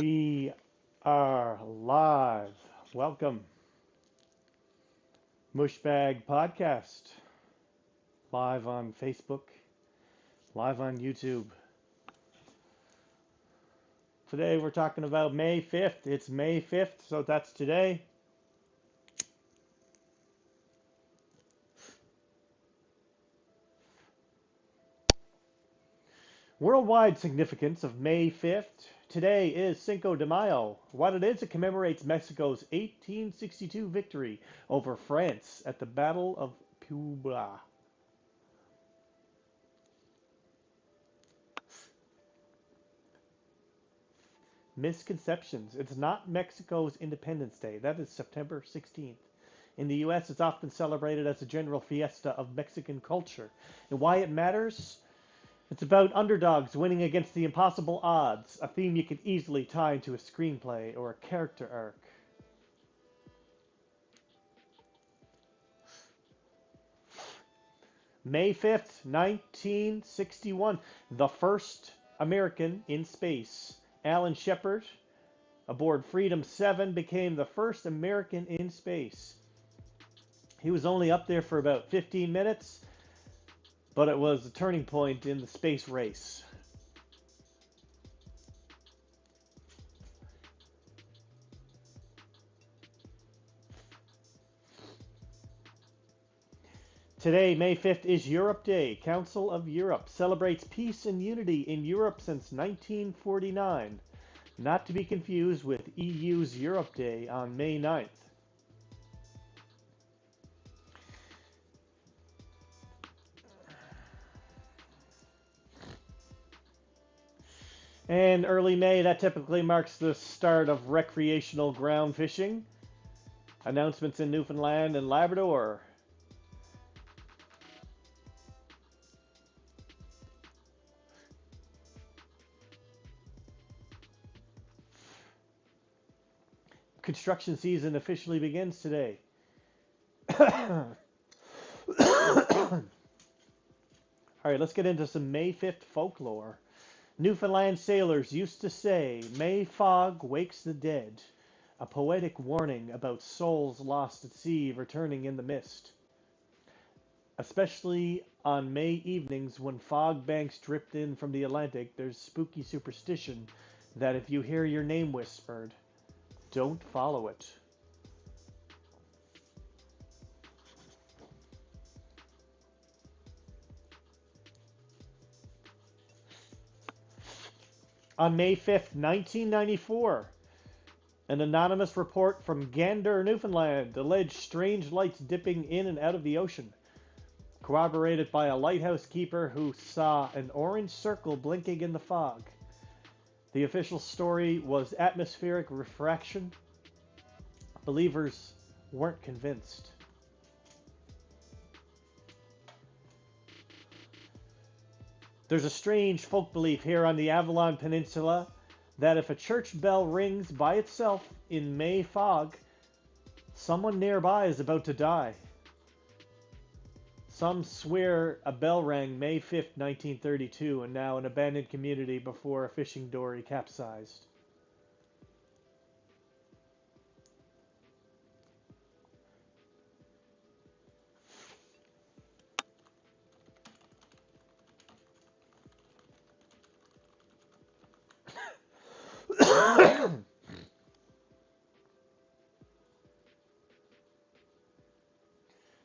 We are live. Welcome. Mushbag podcast. Live on Facebook, live on YouTube. Today we're talking about May 5th. It's May 5th, so that's today. Worldwide significance of May 5th. Today is Cinco de Mayo. What it is, it commemorates Mexico's 1862 victory over France at the Battle of Puebla. Misconceptions. It's not Mexico's Independence Day. That is September 16th. In the US, it's often celebrated as a general fiesta of Mexican culture. And why it matters? It's about underdogs winning against the impossible odds, a theme you can easily tie into a screenplay or a character arc. May 5th, 1961, the first American in space. Alan Shepard, aboard Freedom 7, became the first American in space. He was only up there for about 15 minutes, but it was a turning point in the space race. Today, May 5th, is Europe Day. Council of Europe celebrates peace and unity in Europe since 1949, not to be confused with EU's Europe Day on May 9th. And early May, that typically marks the start of recreational ground fishing. Announcements in Newfoundland and Labrador. Construction season officially begins today. All right, let's get into some May 5th folklore. Newfoundland sailors used to say, "May fog wakes the dead," a poetic warning about souls lost at sea returning in the mist. Especially on May evenings when fog banks dripped in from the Atlantic, there's spooky superstition that if you hear your name whispered, don't follow it. On May 5th, 1994, an anonymous report from Gander, Newfoundland alleged strange lights dipping in and out of the ocean, corroborated by a lighthouse keeper who saw an orange circle blinking in the fog. The official story was atmospheric refraction. Believers weren't convinced. There's a strange folk belief here on the Avalon Peninsula that if a church bell rings by itself in May fog, someone nearby is about to die. Some swear a bell rang May 5th, 1932, and now an abandoned community before a fishing dory capsized.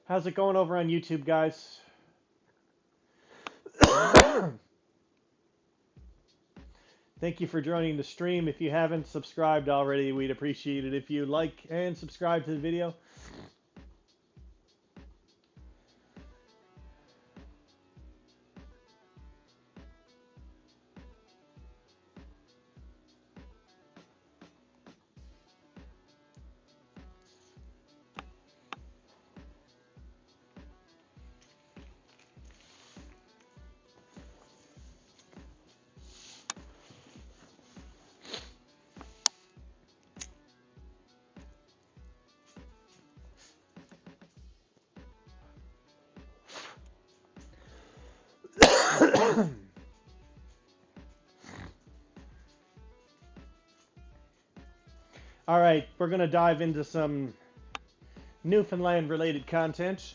How's it going over on YouTube, guys? Thank you for joining the stream. If you haven't subscribed already, we'd appreciate it if you like and subscribe to the video. All right, we're going to dive into some Newfoundland related content.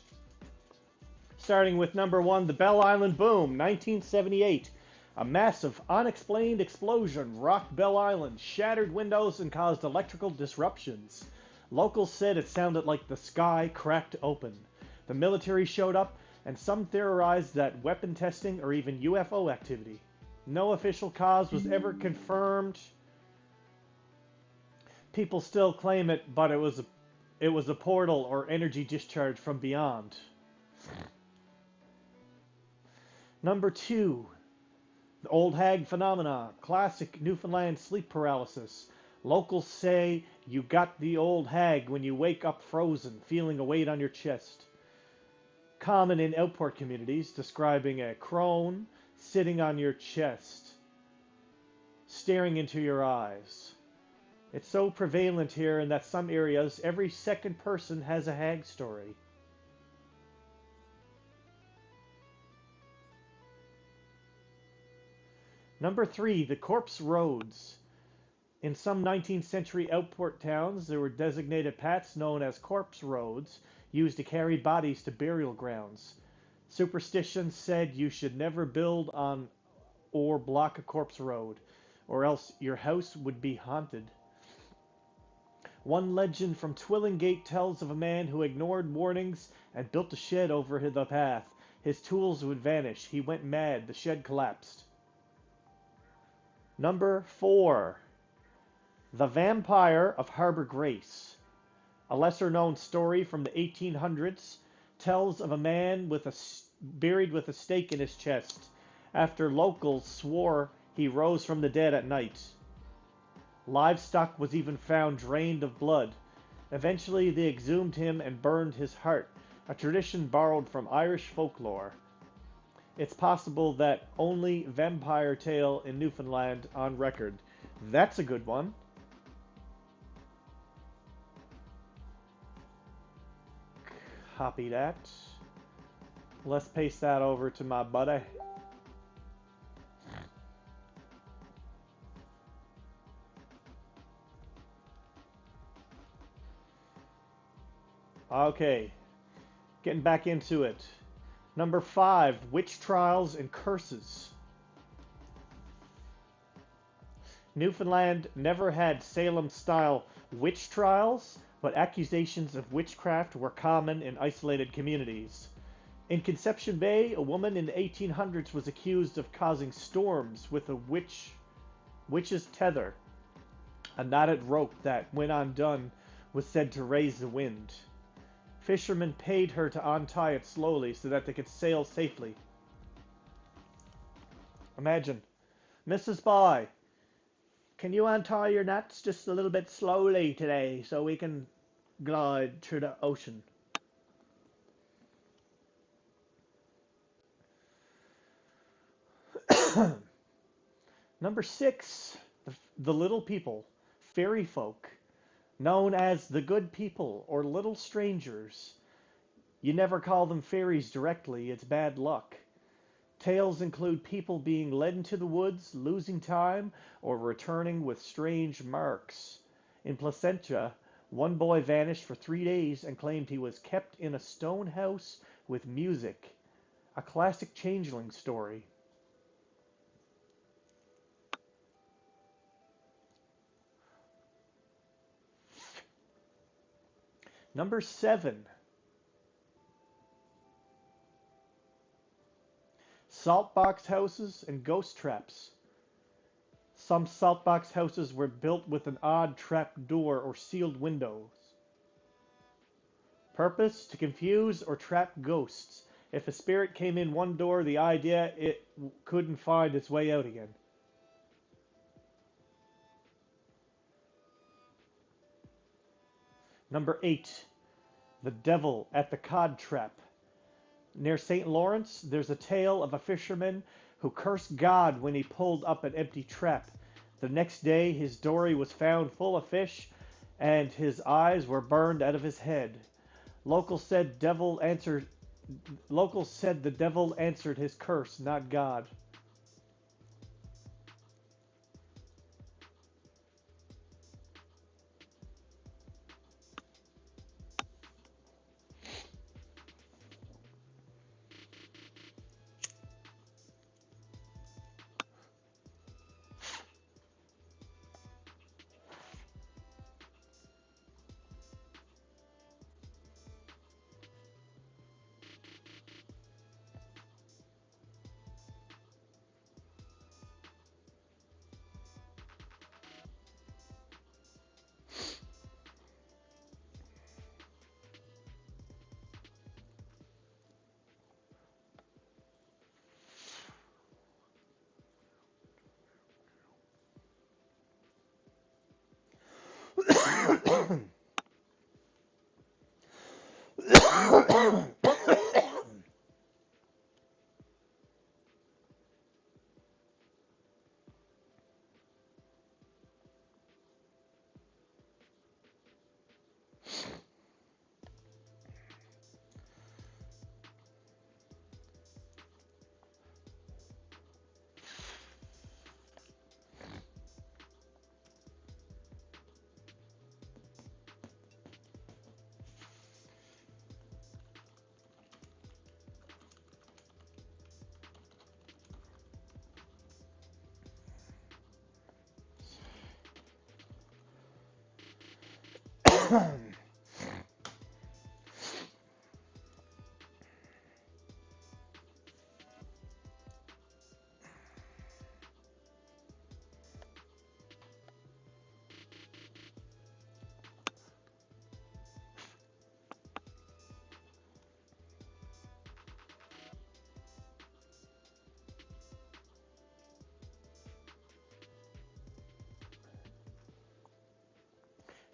Starting with number one, the Bell Island Boom, 1978. A massive, unexplained explosion rocked Bell Island, shattered windows, and caused electrical disruptions. Locals said it sounded like the sky cracked open. The military showed up, and some theorized that weapon testing or even UFO activity. No official cause was ever confirmed. People still claim it, but it was a portal or energy discharge from beyond. Number two, the old hag phenomenon, classic Newfoundland sleep paralysis. Locals say you got the old hag when you wake up frozen, feeling a weight on your chest. Common in outport communities, describing a crone sitting on your chest, staring into your eyes. It's so prevalent here in that some areas, every second person has a hag story. Number three, the corpse roads. In some 19th century outport towns, there were designated paths known as corpse roads, used to carry bodies to burial grounds. Superstition said you should never build on or block a corpse road, or else your house would be haunted. One legend from Twillingate tells of a man who ignored warnings and built a shed over the path. His tools would vanish. He went mad. The shed collapsed. Number four, the Vampire of Harbor Grace. A lesser-known story from the 1800s tells of a man buried with a stake in his chest, after locals swore he rose from the dead at night. Livestock was even found drained of blood. Eventually they exhumed him and burned his heart, a tradition borrowed from Irish folklore. It's possible that only vampire tale in Newfoundland on record. That's a good one. Copy that. Let's paste that over to my buddy. Okay, getting back into it. Number five, witch trials and curses. Newfoundland never had Salem-style witch trials, but accusations of witchcraft were common in isolated communities. In Conception Bay, a woman in the 1800s was accused of causing storms with a witch's tether, a knotted rope that, when undone, was said to raise the wind. Fishermen paid her to untie it slowly so that they could sail safely. Imagine, Mrs. Boy, can you untie your knots just a little bit slowly today so we can glide through the ocean? Number six, the little people, fairy folk, known as the good people or little strangers. You never call them fairies directly, it's bad luck. Tales include people being led into the woods, losing time, or returning with strange marks. In Placentia, one boy vanished for 3 days and claimed he was kept in a stone house with music. A classic changeling story. Number seven, salt box houses and ghost traps. Some salt box houses were built with an odd trap door or sealed windows. Purpose: to confuse or trap ghosts. If a spirit came in one door, the idea it couldn't find its way out again. Number eight, the devil at the cod trap. Near St. Lawrence, there's a tale of a fisherman who cursed God when he pulled up an empty trap. The next day, his dory was found full of fish, and his eyes were burned out of his head. Locals said the devil answered his curse, not God.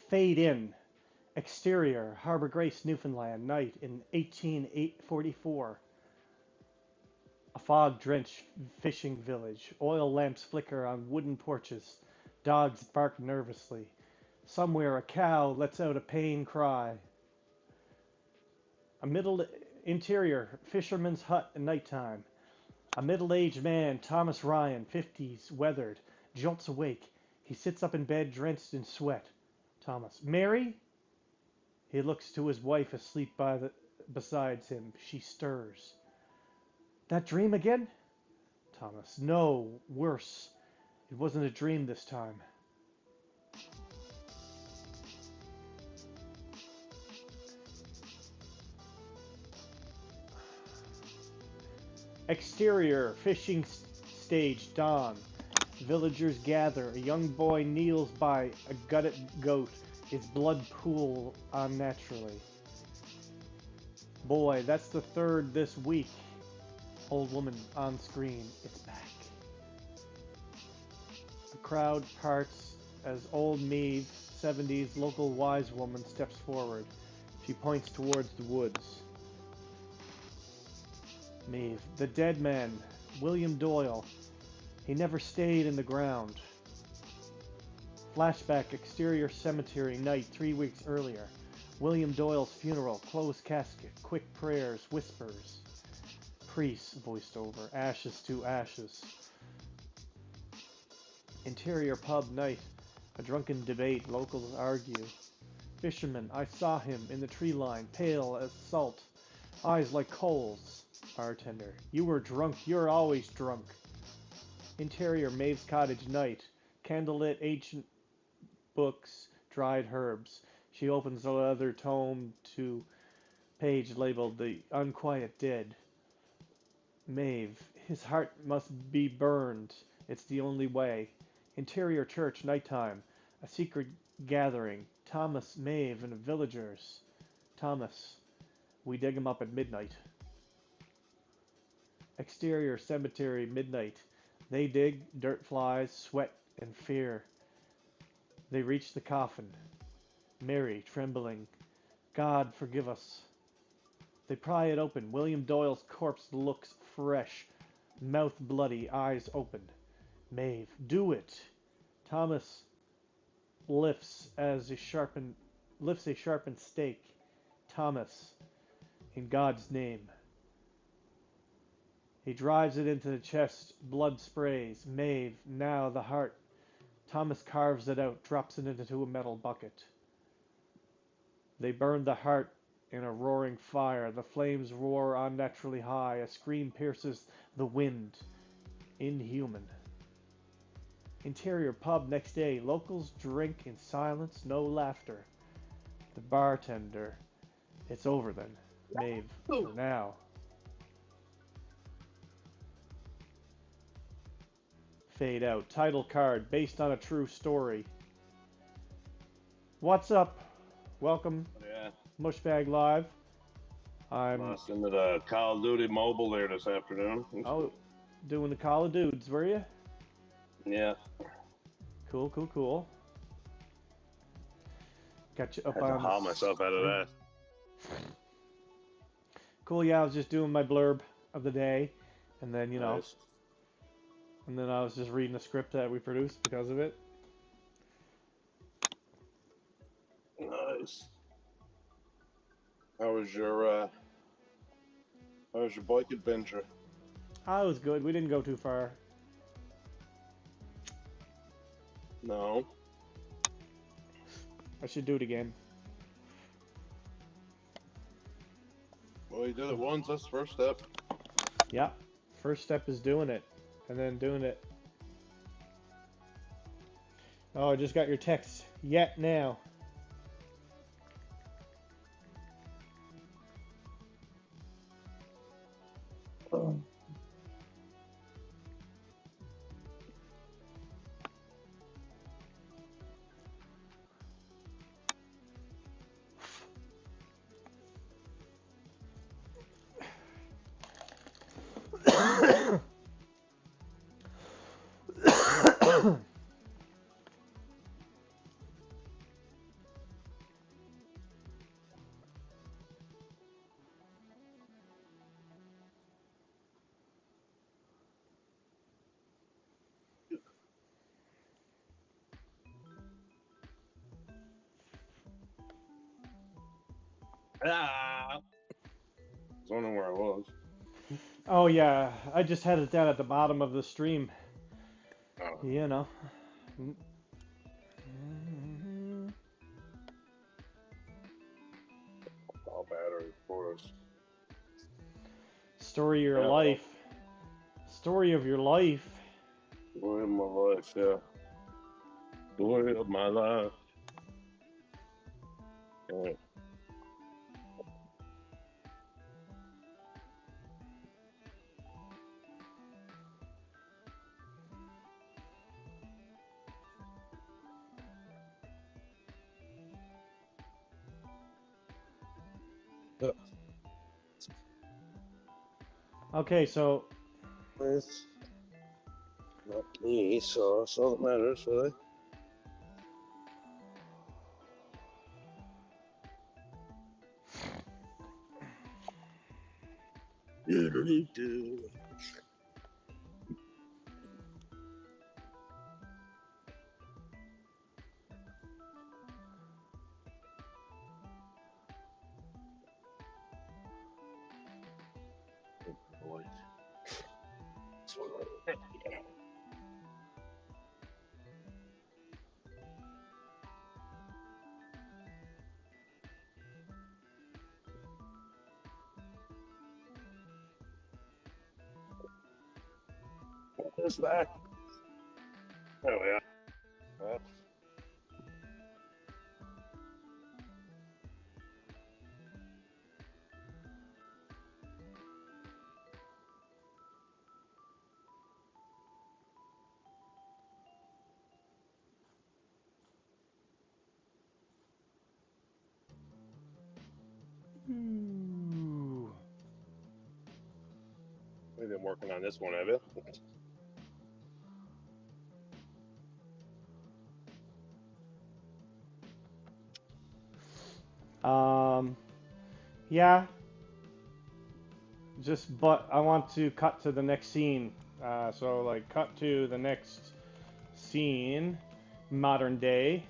Fade in. Exterior, Harbor Grace, Newfoundland, night in 1844. A fog-drenched fishing village. Oil lamps flicker on wooden porches. Dogs bark nervously. Somewhere a cow lets out a pain cry. A middle interior, fisherman's hut at nighttime. A middle-aged man, Thomas Ryan, 50s, weathered, jolts awake. He sits up in bed, drenched in sweat. Thomas. Mary? He looks to his wife asleep beside him. She stirs. That dream again? Thomas. No, worse. It wasn't a dream this time. Exterior, fishing stage, dawn. Villagers gather. A young boy kneels by a gutted goat. His blood pool unnaturally. Boy, that's the third this week. Old woman on screen. It's back. The crowd parts as old Maeve, 70s local wise woman, steps forward. She points towards the woods. Maeve. The dead man. William Doyle. He never stayed in the ground. Flashback, exterior cemetery, night 3 weeks earlier. William Doyle's funeral, closed casket, quick prayers, whispers. Priest voiced over, ashes to ashes. Interior pub, night. A drunken debate, locals argue. Fisherman, I saw him in the tree line, pale as salt, eyes like coals. Bartender, you were drunk, you're always drunk. Interior, Maeve's cottage, night. Candlelit, ancient books, dried herbs. She opens the leather tome to page labeled The Unquiet Dead. Maeve, his heart must be burned. It's the only way. Interior church, nighttime. A secret gathering. Thomas, Maeve, and villagers. Thomas, we dig him up at midnight. Exterior cemetery, midnight. They dig, dirt flies, sweat, and fear. They reach the coffin. Mary, trembling. God, forgive us. They pry it open. William Doyle's corpse looks fresh. Mouth bloody, eyes open. Maeve, do it. Thomas lifts a sharpened stake. Thomas, in God's name. He drives it into the chest. Blood sprays. Maeve, now the heart. Thomas carves it out, drops it into a metal bucket. They burn the heart in a roaring fire. The flames roar unnaturally high. A scream pierces the wind. Inhuman. Interior pub, next day. Locals drink in silence, no laughter. The bartender. It's over then. Maeve, for now. Fade out. Title card, based on a true story. What's up? Welcome. Yeah. Mushbag Live. I'm Lost into the Call of Duty mobile there this afternoon. oh, doing the Call of Dudes, were you? Yeah. Cool, cool, cool. Got you up Had to on haul the myself out of screen. that. Cool. Yeah, I was just doing my blurb of the day, and then Nice. and then I was just reading the script that we produced because of it. Nice. How was your bike adventure? Ah, it was good. We didn't go too far. No. I should do it again. Well, you did it once. That's the first step. Yeah. First step is doing it, and then doing it. Oh, I just got your text. Yet now. Ah. I was wondering where I was. Oh yeah, I just had it down at the bottom of the stream. Oh, You know. all battery, of course. Story of your Yeah, life. Story of your life. story of my life, yeah. Story of my life. Yeah. Okay, so It's not me, so that's all that matters, really. Do. Boy. It's back. There we are. Right. ooh. We've been working on this one, have you? Yeah. But I want to cut to the next scene. So like cut to the next scene, modern day.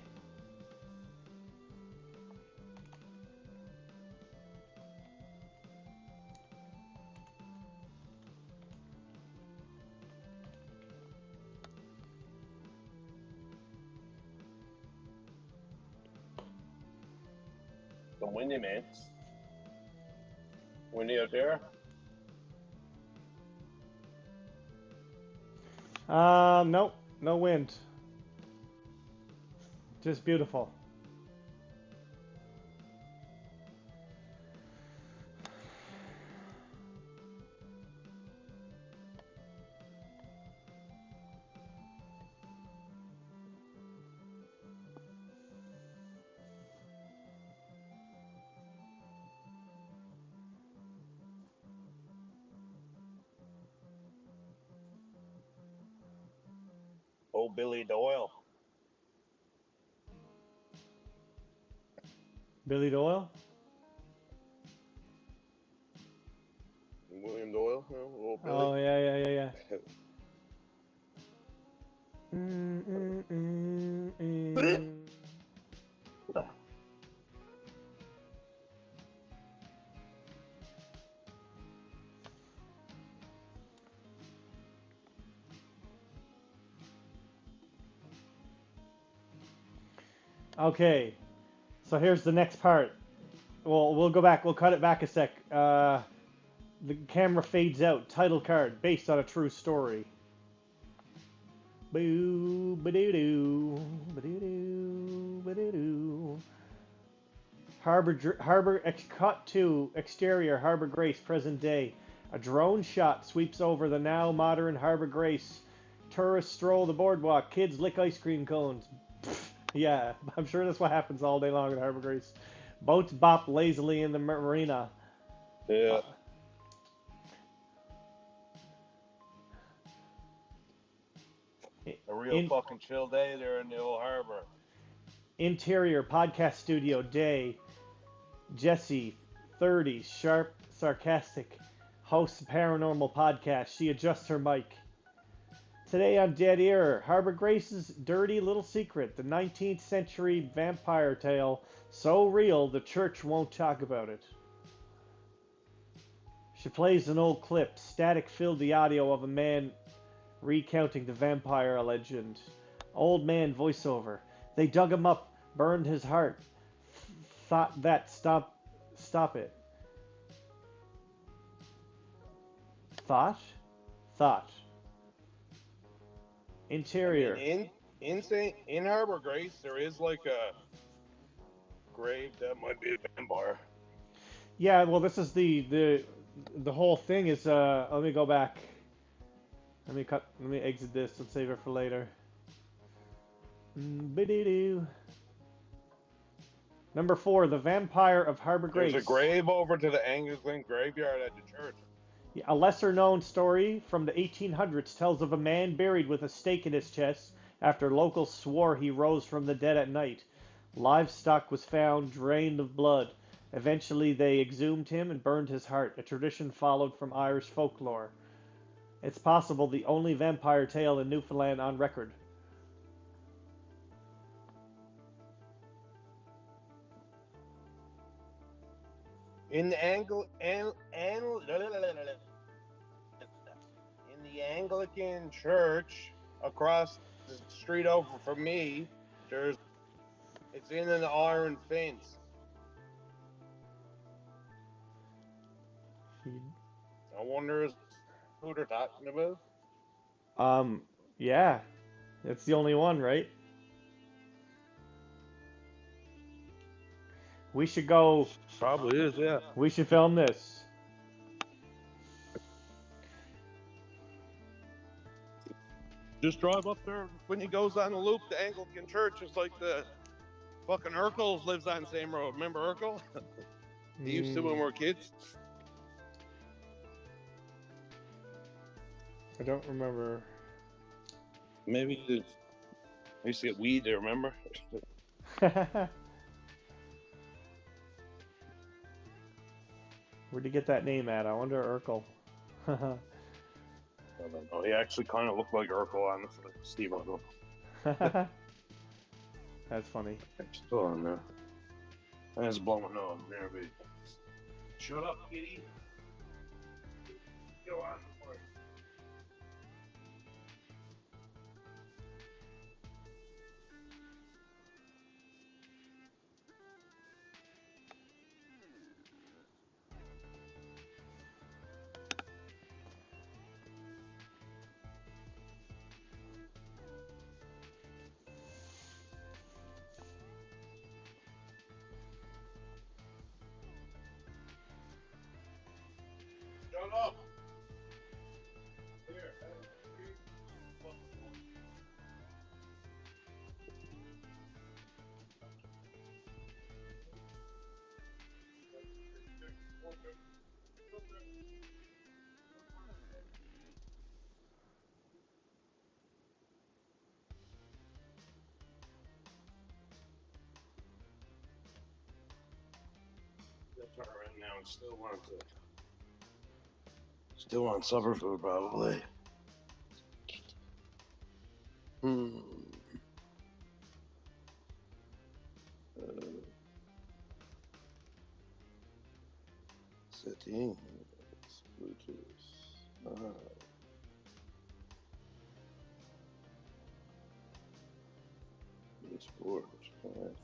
Some windy, man. Windy out there? Nope, no wind. Just beautiful. Oh, Billy Doyle. Billy Doyle? William Doyle, you know, little Billy. Oh, yeah. Mm, mm, mm, mm. Okay, so here's the next part. Well, we'll go back. We'll cut it back a sec. The camera fades out. Title card based on a true story. Boo, ba-doo-doo, ba-doo-doo, ba-doo-doo. Cut to exterior, Harbor Grace, present day. A drone shot sweeps over the now modern Harbor Grace. Tourists stroll the boardwalk. Kids lick ice cream cones. Pfft, yeah, I'm sure that's what happens all day long at Harbor Grace. Boats bop lazily in the marina. Yeah. Uh, A real in fucking chill day there in the old harbor. interior podcast studio day. Jesse, 30, sharp, sarcastic, hosts a paranormal podcast. She adjusts her mic. Today on Dead Ear, Harbor Grace's dirty little secret, the 19th century vampire tale, so real the church won't talk about it. She plays an old clip. Static filled the audio of a man recounting the vampire legend. Old man voiceover. They dug him up, burned his heart. Thought that stop it. Thought? Thought. I mean, Interior. in Harbor Grace, there is like a grave that might be a vampire. Yeah, well this is the whole thing is let me go back. Let me exit this and save it for later. Number 4, The Vampire of Harbor Grace. There's a grave over to the Anglican graveyard at the church. A lesser-known story from the 1800s tells of a man buried with a stake in his chest after locals swore he rose from the dead at night. Livestock was found drained of blood. Eventually they exhumed him and burned his heart, a tradition followed from Irish folklore. It's possible the only vampire tale in Newfoundland on record. In the in the Anglican church across the street over from me, it's in an iron fence. I wonder who they're talking about. Yeah, that's the only one, right? We should go. Probably is, yeah. We should film this. Just drive up there when he goes on the loop. The Anglican church is like the fucking Urkel's lives on the same road. Remember Urkel? He used to when we were kids. I don't remember. Maybe I used to get weed there, remember? Where'd you get that name at? I wonder, Urkel. I don't know. He actually kind of looked like Urkel, honestly. Steve Urkel. That's funny. Still on there. And it's blowing up. There, baby. Shut up, kitty. Go on. Shut up. tournament now and still want supper food probably. Settings, Bluetooth. Sport, connect.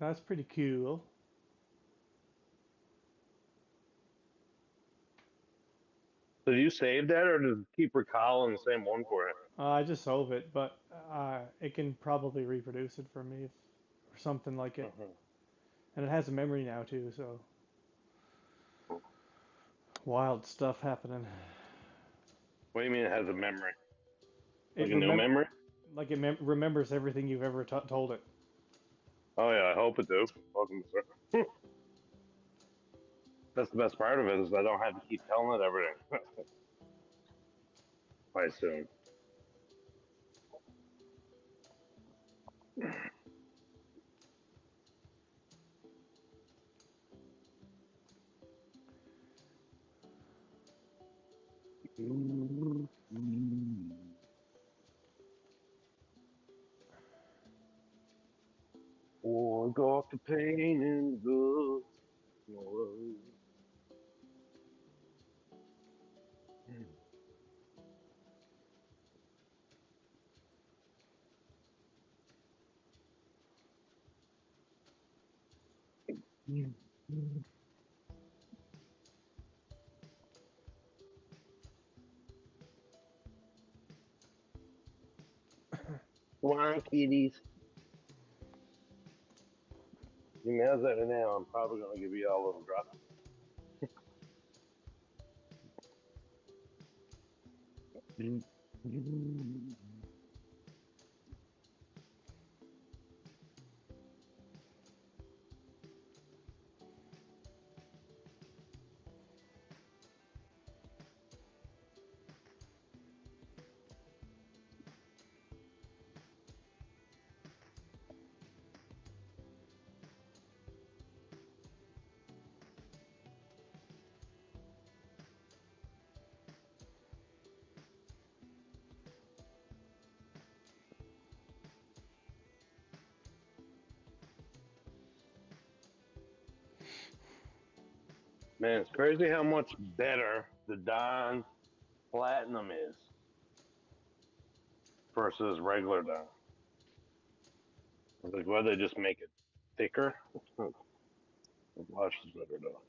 That's pretty cool. So do you save that, or does it keep recalling the same one for you? I just sove it, but it can probably reproduce it for me or something like it. And it has a memory now too, so wild stuff happening. What do you mean it has a memory? It Like a new memory? like it remembers everything you've ever told it. Oh yeah, I hope it do. Welcome to That's the best part of it, is I don't have to keep telling it everything. I assume. Oh, I got the pain in the good. Come on, kitties. You meows at it now, I'm probably going to give you all a little drop. Man, it's crazy how much better the Don Platinum is versus regular Don. It's like, why they just make it thicker? The wash is better though.